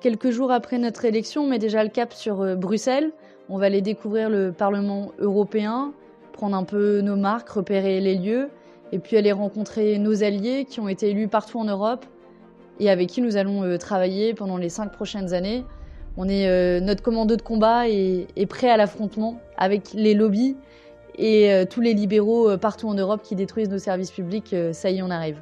Quelques jours après notre élection, on met déjà le cap sur Bruxelles. On va aller découvrir le Parlement européen, prendre un peu nos marques, repérer les lieux, et puis aller rencontrer nos alliés qui ont été élus partout en Europe et avec qui nous allons travailler pendant les 5 prochaines années. Notre commando de combat est prêt à l'affrontement avec les lobbies et tous les libéraux partout en Europe qui détruisent nos services publics. Ça y est, on arrive.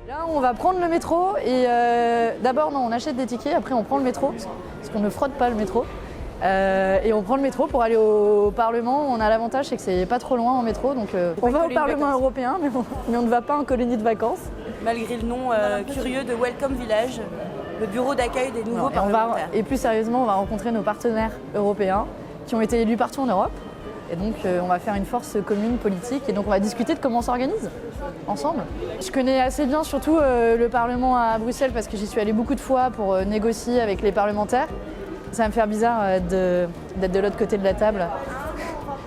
Là, on va prendre le métro et d'abord, non, on achète des tickets, après on prend le métro, parce qu'on ne frotte pas le métro. Et on prend le métro pour aller au Parlement. On a l'avantage, c'est que c'est pas trop loin en métro, donc on va au Parlement européen, mais on ne va pas en colonie de vacances. Malgré le nom curieux de Welcome Village, le bureau d'accueil des nouveaux parlementaires. Et plus sérieusement, on va rencontrer nos partenaires européens qui ont été élus partout en Europe. Et donc on va faire une force commune politique et donc on va discuter de comment on s'organise ensemble. Je connais assez bien surtout le Parlement à Bruxelles parce que j'y suis allée beaucoup de fois pour négocier avec les parlementaires. Ça va me faire bizarre d'être de l'autre côté de la table.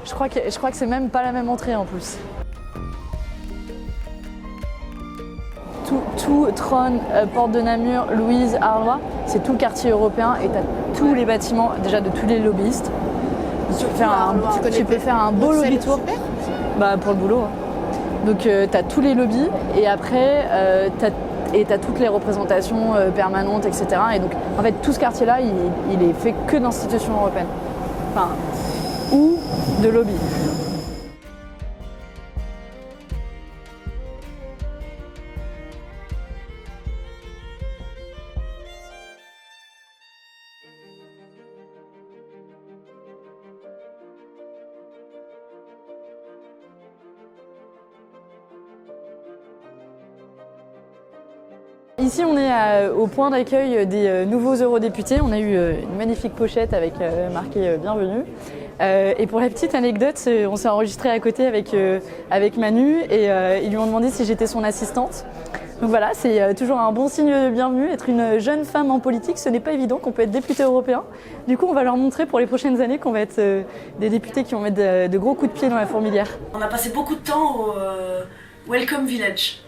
Je crois que c'est même pas la même entrée en plus. Tout Tronn, Porte de Namur, Louise, Arlois, c'est tout le quartier européen et tu as tous les bâtiments déjà de tous les lobbyistes. Tu peux faire un beau lobby tour pour le boulot. Hein. Donc tu as tous les lobbies et après tu as toutes les représentations permanentes, etc. Et donc en fait tout ce quartier-là, il est fait que d'institutions européennes. Enfin, ou de lobby. Ici, on est au point d'accueil des nouveaux eurodéputés. On a eu une magnifique pochette avec marqué « Bienvenue ». Et pour la petite anecdote, on s'est enregistré à côté avec Manu et ils lui ont demandé si j'étais son assistante. Donc voilà, c'est toujours un bon signe de bienvenue. Être une jeune femme en politique, ce n'est pas évident, qu'on peut être député européen. Du coup, on va leur montrer pour les prochaines années qu'on va être des députés qui vont mettre de gros coups de pied dans la fourmilière. On a passé beaucoup de temps au Welcome Village.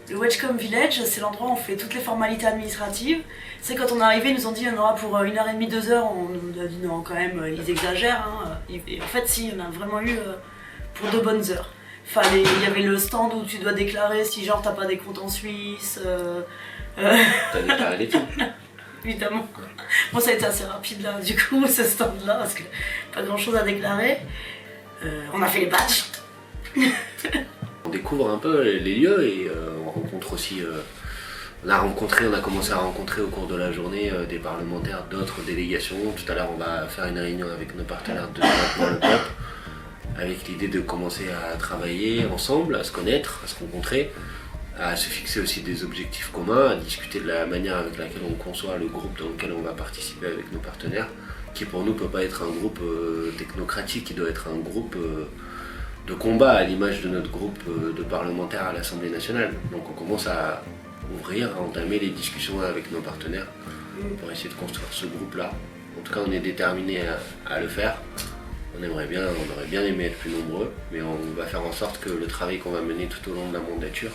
Le Welcome Village, c'est l'endroit où on fait toutes les formalités administratives. C'est quand on est arrivé, ils nous ont dit on aura pour 1h30, 2 heures. On nous a dit non, quand même, ils exagèrent. Hein. Et en fait, si, on a vraiment eu pour 2 bonnes heures. Il y avait le stand où tu dois déclarer si genre t'as pas des comptes en Suisse. T'as déclaré les tout. Évidemment. Bon, ça a été assez rapide là, du coup, ce stand-là, parce que pas grand-chose à déclarer. On a fait les badges. On découvre un peu les lieux et on rencontre aussi, on a commencé à rencontrer au cours de la journée des parlementaires d'autres délégations. Tout à l'heure on va faire une réunion avec nos partenaires de Développement le Peuple, avec l'idée de commencer à travailler ensemble, à se connaître, à se rencontrer, à se fixer aussi des objectifs communs, à discuter de la manière avec laquelle on conçoit le groupe dans lequel on va participer avec nos partenaires, qui pour nous ne peut pas être un groupe technocratique, qui doit être un groupe de combat à l'image de notre groupe de parlementaires à l'Assemblée nationale. Donc on commence à ouvrir, à entamer les discussions avec nos partenaires pour essayer de construire ce groupe-là. En tout cas, on est déterminé à le faire. On aurait bien aimé être plus nombreux, mais on va faire en sorte que le travail qu'on va mener tout au long de la mandature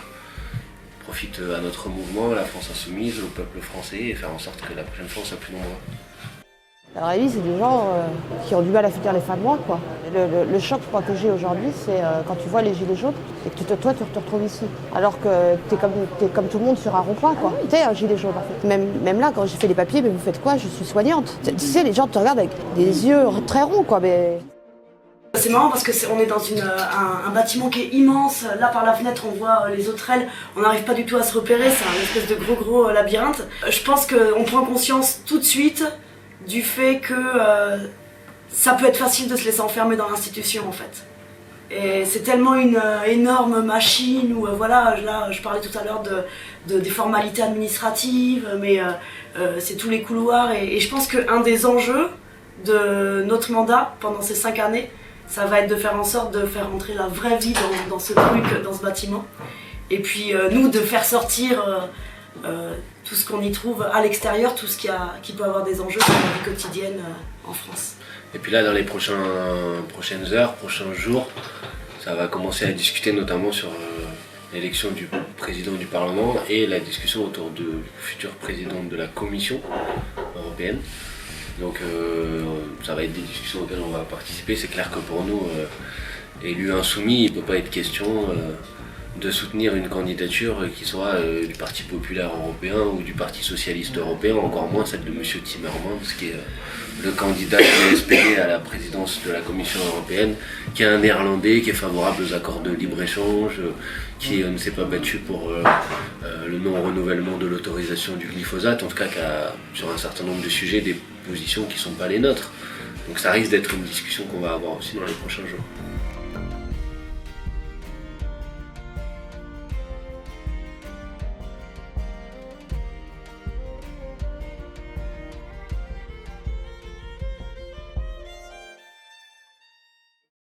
profite à notre mouvement, à la France Insoumise, au peuple français, et faire en sorte que la prochaine fois on soit plus nombreux. La réalité, c'est des gens qui ont du mal à finir les fins de mois, quoi. Le choc que j'ai aujourd'hui, c'est quand tu vois les gilets jaunes et que toi, tu te retrouves ici. Alors que t'es comme tout le monde sur un rond-point, quoi. T'es un gilet jaune, en fait. Même là, quand j'ai fait les papiers, mais vous faites quoi? Je suis soignante. Tu sais, les gens te regardent avec des yeux très ronds, quoi, mais... C'est marrant parce qu'on est dans un bâtiment qui est immense. Là, par la fenêtre, on voit les autres ailes. On n'arrive pas du tout à se repérer. C'est un espèce de gros labyrinthe. Je pense qu'on prend conscience tout de suite du fait que ça peut être facile de se laisser enfermer dans l'institution, en fait. Et c'est tellement une énorme machine où, voilà, là, je parlais tout à l'heure des formalités administratives, mais c'est tous les couloirs. Et je pense qu'un des enjeux de notre mandat pendant ces 5 années, ça va être de faire en sorte de faire entrer la vraie vie dans ce truc, dans ce bâtiment. Et puis nous, de faire sortir tout ce qu'on y trouve à l'extérieur, tout ce qui peut avoir des enjeux dans la vie quotidienne en France. Et puis là, dans les prochaines heures, prochains jours, Ça va commencer à discuter notamment sur l'élection du président du Parlement et la discussion autour du futur président de la Commission européenne. Donc ça va être des discussions auxquelles on va participer. C'est clair que pour nous, élus insoumis, il ne peut pas être question de soutenir une candidature qui soit du Parti populaire européen ou du Parti socialiste européen, encore moins celle de M. Timmermans, qui est le candidat du SPD à la présidence de la Commission européenne, qui est un néerlandais, qui est favorable aux accords de libre-échange, qui ne s'est pas battu pour le non-renouvellement de l'autorisation du glyphosate, en tout cas qui a sur un certain nombre de sujets des positions qui ne sont pas les nôtres. Donc ça risque d'être une discussion qu'on va avoir aussi dans les prochains jours.